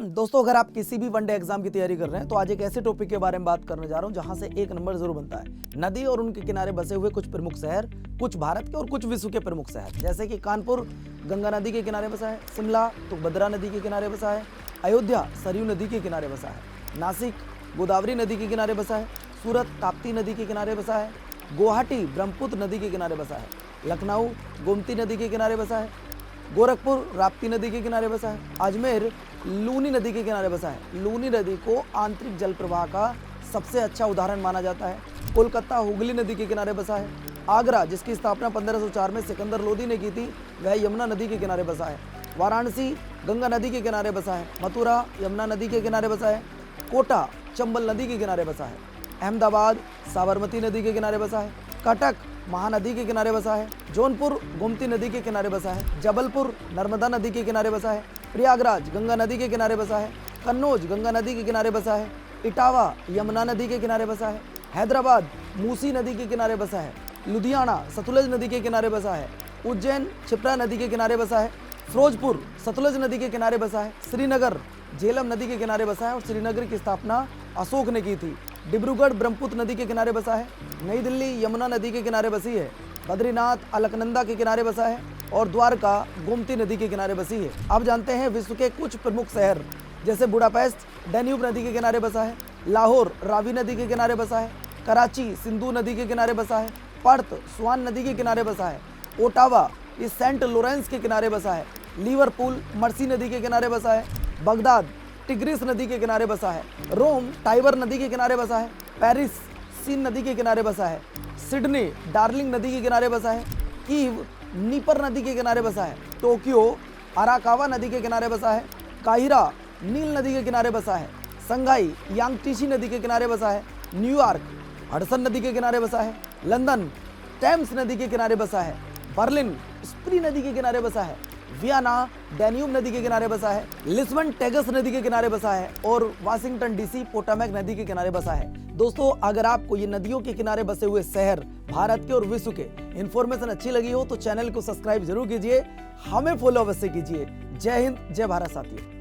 दोस्तों, अगर आप किसी भी वनडे एग्जाम की तैयारी कर रहे हैं तो आज एक ऐसे टॉपिक के बारे में बात करने जा रहा हूं जहां से एक नंबर जरूर बनता है। नदी और उनके किनारे बसे हुए कुछ प्रमुख शहर, कुछ भारत के और कुछ विश्व के प्रमुख शहर, जैसे कि कानपुर गंगा नदी के किनारे बसा है, शिमला तुंगभद्रा नदी के किनारे बसा है, अयोध्या सरयू नदी के किनारे बसा है, नासिक गोदावरी नदी के किनारे बसा है, सूरत ताप्ती नदी के किनारे बसा है, गुवाहाटी ब्रह्मपुत्र नदी के किनारे बसा है, लखनऊ गोमती नदी के किनारे बसा है, गोरखपुर राप्ती नदी के किनारे बसा है, अजमेर लूनी नदी के किनारे बसा है। लूनी नदी को आंतरिक जल प्रवाह का सबसे अच्छा उदाहरण माना जाता है। कोलकाता हुगली नदी के किनारे बसा है। आगरा, जिसकी स्थापना 1504 में सिकंदर लोदी ने की थी, वह यमुना नदी के किनारे बसा है। वाराणसी गंगा नदी के किनारे बसा है। मथुरा यमुना नदी के किनारे बसा है। कोटा चंबल नदी के किनारे बसा है। अहमदाबाद साबरमती नदी के किनारे बसा है। कटक महानदी के किनारे बसा है। जौनपुर गोमती नदी के किनारे बसा है। जबलपुर नर्मदा नदी के किनारे बसा है। प्रयागराज गंगा नदी के किनारे बसा है। कन्नौज गंगा नदी के किनारे बसा है। इटावा यमुना नदी के किनारे बसा है। हैदराबाद मूसी नदी के किनारे बसा है। लुधियाना सतलुज नदी के किनारे बसा है। उज्जैन क्षिप्रा नदी के किनारे बसा है। फिरोजपुर सतलुज नदी के किनारे बसा है। श्रीनगर झेलम नदी के किनारे बसा है और श्रीनगर की स्थापना अशोक ने की थी। डिब्रूगढ़ ब्रह्मपुत्र नदी के किनारे बसा है। नई दिल्ली यमुना नदी के किनारे बसी है। बद्रीनाथ अलकनंदा के किनारे बसा है और द्वारका गोमती नदी के किनारे बसी है। अब जानते हैं विश्व के कुछ प्रमुख शहर, जैसे बुडापेस्ट डैन्यूब नदी के किनारे बसा है। लाहौर रावी नदी के किनारे बसा है। कराची सिंधु नदी के किनारे बसा है। पर्थ स्वान नदी के किनारे बसा है। ओटावा इस सेंट लॉरेंस के किनारे बसा है। लिवरपूल मर्सी नदी के किनारे बसा है। बगदाद टिग्रिस नदी के किनारे बसा है। रोम टाइबर नदी के किनारे बसा है। पेरिस सीन नदी के किनारे बसा है। सिडनी डार्लिंग नदी के किनारे बसा है। कीव नीपर नदी के किनारे बसा है। टोक्यो अराकावा नदी के किनारे बसा है। काहिरा नील नदी के किनारे बसा है। संघाई यांगटीसी नदी के किनारे बसा है। न्यूयॉर्क हडसन नदी के किनारे बसा है। लंदन टेम्स नदी के किनारे बसा है। बर्लिन स्प्री नदी के किनारे बसा है। वियना डैन्यूब नदी के किनारे बसा है। लिस्बन टेगस नदी के किनारे बसा है और वाशिंगटन डीसी पोटामेक नदी के किनारे बसा है। दोस्तों, अगर आपको ये नदियों के किनारे बसे हुए शहर भारत के और विश्व के इन्फॉर्मेशन अच्छी लगी हो तो चैनल को सब्सक्राइब जरूर कीजिए, हमें फॉलो अवश्य कीजिए। जय हिंद, जय भारत साथियों।